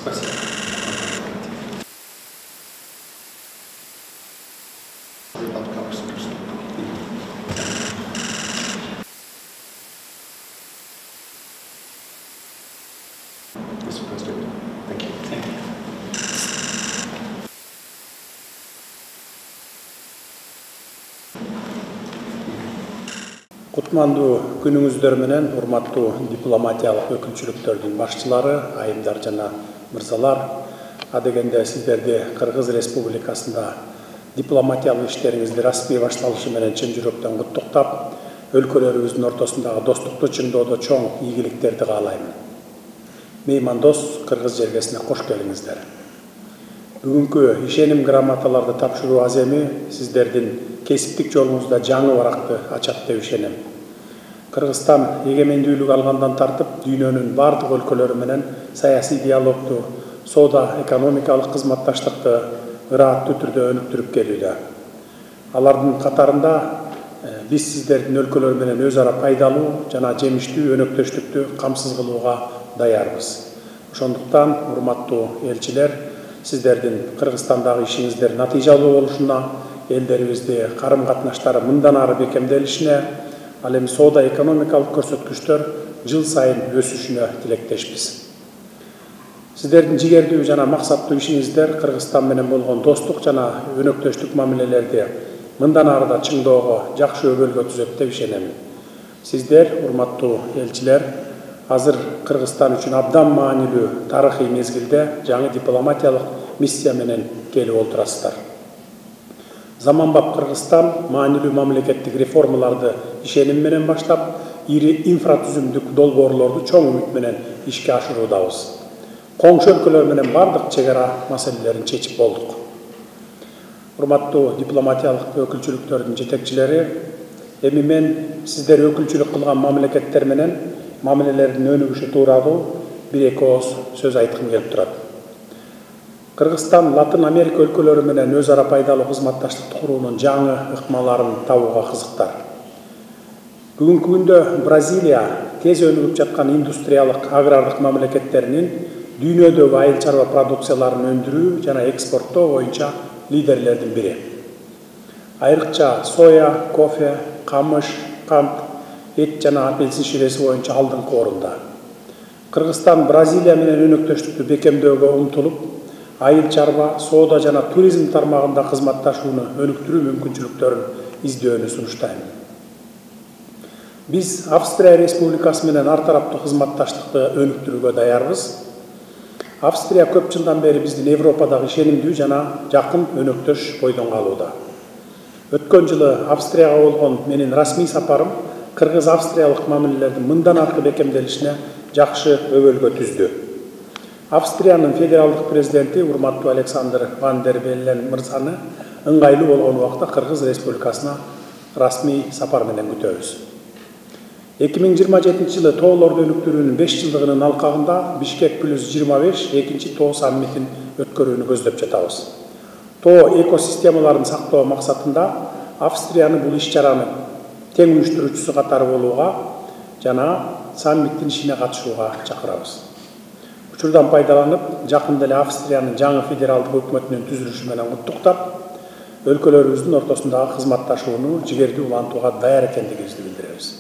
Спасибо. Mr. President, thank you. Кутмандуу күнүңүздөр менен урматтуу дипломатиялык өкүлчүлүктөрдүн башчылары, айымдар жана мырзалар, адегенде сиздерди Кыргыз Республикасында дипломатиялык иштериңизди расмий башталышы менен чын жүрөктөн куттуктап, өлкөлөрүбүздүн ортосундагы достукту чыңдоодо чоң ийгиликтерди каалаймын. Меймандос Кыргыз жергесине кош келиңиздер. Бүгүнкү ишеним грамоталарды тапшыруу аземи сиздердин кесиптик жолуңузда жаңы баракты ачат деп ишенем. Кыргызстан эгемендүүлүк алгандан тартып, дүйнөнүн бардык өлкөлөрү менен саясий диалогду, соода-экономикалык кызматташтыкты ырааттуу түрдө өнүктүрүп келүүдө. Алардын катарында биз сиздердин өлкөлөр менен өз ара пайдалуу жана жемиштүү өнөктөштүктү камсыз кылууга даярбыз. Ошондуктан, урматтуу элчилер, сиздердин Кыргызстандагы ишиңиздер натыйжалуу болушуна, элдерибизди карым-катнаштары мындан ары бекемделишине, ал эми соода-экономикалык көрсөткүчтөр жыл сайын өсүшүнө тилектешпиз. Сиздердин жигердүү жана максаттуу ишиңиздер Кыргызстан менен болгон достук жана өнөктөштүк мамилелерди мындан ары да чыңдоого жакшы өбөлгө түзөт деп ишенем. Сиздер, урматтуу элчилер, азыр Кыргызстан үчүн абдан маанилүү тарыхый мезгилде жаңы дипломатиялык миссия менен келип отурасыздар. Заманбап Кыргызстан маанилүү мамлекеттик реформаларды ишеним менен баштап, ири инфратүзүмдүк долбоорлорду чоң үмүт менен ишке ашыруудабыз. Коңшу өлкөлөр менен бардык чегара маселелерин чечип болдук. Урматтуу дипломатиялык өкүлчүлүктөрдүн жетекчилери, эми мен сиздер өкүлчүлүк кылган мамлекеттер менен мамилелердин өнүгүшү тууралуу бир-эки ооз сөз айткым келип турат. Кыргызстан Латын Америка өлкөлөрү менен өз ара пайдалуу кызматташтыкты куруунун жаңы ыкмаларын табууга кызыктар. Бүгүнкү күндө Бразилия тез өнүгүп жаткан индустриялык агрардык мамлекеттеринин дүйнөдөгү айыл чарба продукцияларын өндүрүү жана экспорттоо боюнча лидерлердин бири. Айрыкча соя, кофе, камыш, кант, эт жана апельсин ширеси боюнча алдыңкы орунда. Кыргызстан Бразилия менен өнөктөштүктү бекемдөөгө умтулуп, айыл чарба, соода жана туризм тармагында кызматташууну өнүктүрүү мүмкүнчүлүктөрүн издөөнү сунуштайм. Биз Австрия Республикасы менен ар тараптуу кызматташтыкты өнүктүрүүгө даярбыз. Австрия көп жылдан бери биздин Европадагы ишенимдүү жана жакын өнөктөш бойдон калууда. Өткөн жылы Австрияга болгон менин расмий сапарым кыргыз-австриялык мамилелердин мындан аркы бекемделишине жакшы өбөлгө түздү. Австриянын федералдык президенти урматтуу Александр ван дер Беллен мырзаны ыңгайлуу болгон убакта Кыргыз Республикасына расмий сапар менен күтөбүз. 2027 жылы тоолорду өнүктүрүүнүн 5 жылдыгынын алкагында Бишкек +25 экинчи тоо саммитин өткөрүүнү көздөп жатабыз. Тоо экосистемаларын сактоо максатында Австрияны бул иш-чараны тең уюштуруучусу катары болууга жана саммиттин ишине катышууга чакырабыз. Учурдан пайдаланып, жакында эле Австриянын жаңы федералдык өкмөтүнүн түзүлүшү менен куттуктап, өлкөлөрүбүздүн ортосундагы кызматташууну жигердүү улантууга даяр экендигибизди билдиребиз.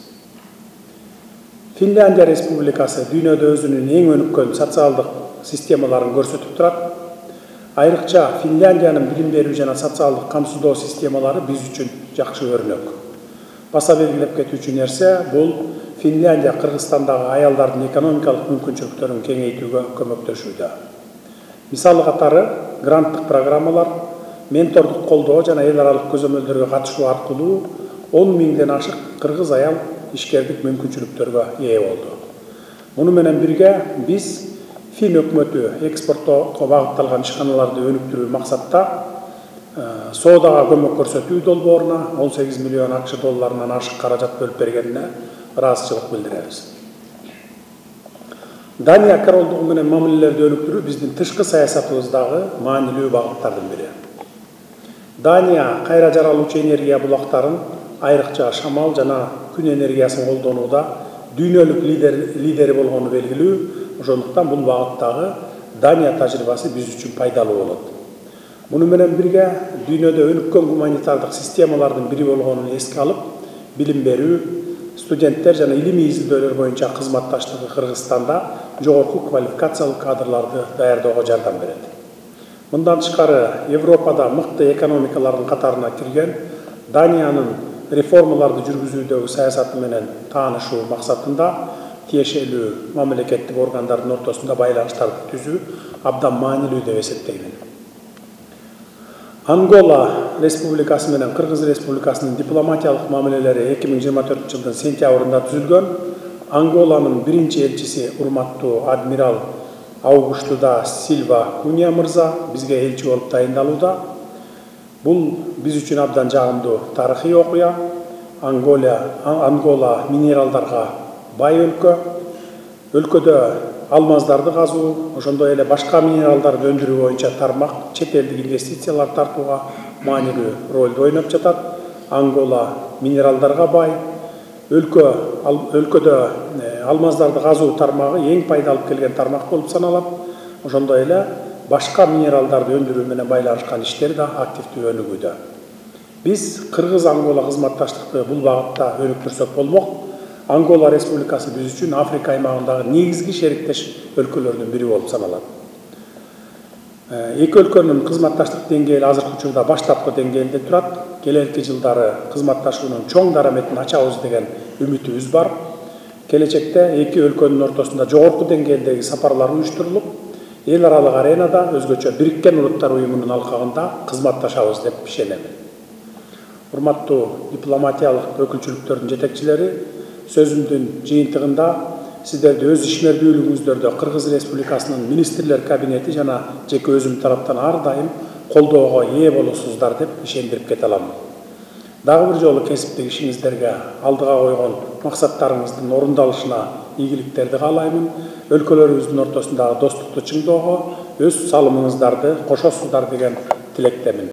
Финляндия Республикасы дүйнөдө өзүнүн эң өнүккөн социалдык системаларын көрсөтүп турат. Айрыкча Финляндиянын билим берүү жана социалдык камсыздоо системалары биз үчүн жакшы өрнөк. Баса белгилеп кетүүчү нерсе бул Финляндия Кыргызстандагы аялдардын экономикалык мүмкүнчүлүктөрүн кеңейтүүгө көмөктөшүүдө. Мисалы катары гранттык программалар, ментордук колдоо жана эл аралык көзөмөлдөргө катышуу аркылуу 10 миңден ашык кыргыз аял ишкердик мүмкүнчүлүктөргө ээ болду. Муну менен бирге биз Фин өкмөтү экспорттоого багытталган ишканаларды өнүктүрүү максатта соодага көмөк көрсөтүү долбооруна 18 миллион акш долларынан ашык каражат бөлүп бергенине ыраазычылык билдиребиз. Дания королдугу менен мамилелерди өнүктүрүү биздин тышкы саясатыбыздагы маанилүү багыттардын бири. Дания кайра жаралуучу энергия булактарын, айрыкча шамал жана күн энергиясын колдонууда дүйнөлүк лидери болгону белгилүү. Ошондуктан бул багыттагы Дания тажрыйбасы биз үчүн пайдалуу болот. Муну менен бирге дүйнөдө өнүккөн гуманитардык системалардын бири болгонун эске алып, билим берүү, студенттер жана илимий изилдөөлөр боюнча кызматташтыгы Кыргызстанда жогорку квалификациялык кадрларды даярдоого жардам берет. Мындан тышкары Европада мыкты экономикалардын катарына кирген Даниянын реформаларды жүргүзүүдөгү саясаты менен таанышуу максатында тиешелүү мамлекеттик органдардын ортосунда байланыштарды түзүү абдан маанилүү деп эсептеймин. Ангола Республикасы менен Кыргыз Республикасынын дипломатиялык мамилелери 2024 жылдын сентябрында түзүлгөн. Анголанын биринчи элчиси урматтуу адмирал Аугушту да Силва Кунья мырза бизге элчи болуп дайындалууда. Бул биз үчүн абдан жагымдуу тарыхый окуя. Ангола минералдарга бай өлкө. Өлкөдө алмаздарды казуу, ошондой эле башка минералдарды өндүрүү боюнча тармак чет элдик инвестициялар тартууга маанилүү ролду ойноп жатат. Ангола минералдарга бай. Өлкөдө алмаздарды казуу тармагы эң пайда алып келген тармак болуп саналат. Ошондой эле башка минералдарды өндүрүү менен байланышкан иштер да активдүү өнүгүүдө. Биз Кыргыз-Ангола кызматташтыкты бул багытта өнүктүрсөк болмок. Ангола Республикасы биз үчүн Африка аймагындагы негизги шериктеш өлкөлөрдүн бири болуп саналат. Эки өлкөнүн кызматташтык деңгээли азыркы учурда баштапкы деңгээлде турат. Келерки жылдары кызматташуунун чоң дараметин ачабыз деген үмүтүбүз бар. Келечекте эки өлкөнүн ортосунда жогорку деңгээлдеги сапарлар уюштурулуп, эл аралык аренада өзгөчө Бириккен Улуттар уюмунун алкагында кызматташабыз деп ишенемин. Урматтуу дипломатиялык өкүлчүлүктөрдүн жетекчилери, сөзүмдүн жыйынтыгында сиздерди өз ишмердүүлүгүңүздөрдө Кыргыз Республикасынын министрлер кабинети жана жеке өзүм тараптан ар дайым колдоого ээ болосуздар деп ишендирип кете алам. Дагы бир жолу кесиптик ишиңиздерге алдыга койгон максаттарыңыздын орундалышына ийгиликтерди каалаймын. Өлкөлөрүбүздүн ортосундагы достукту чыңдоого өз салымыңыздарды кошосуздар деген тилектемин.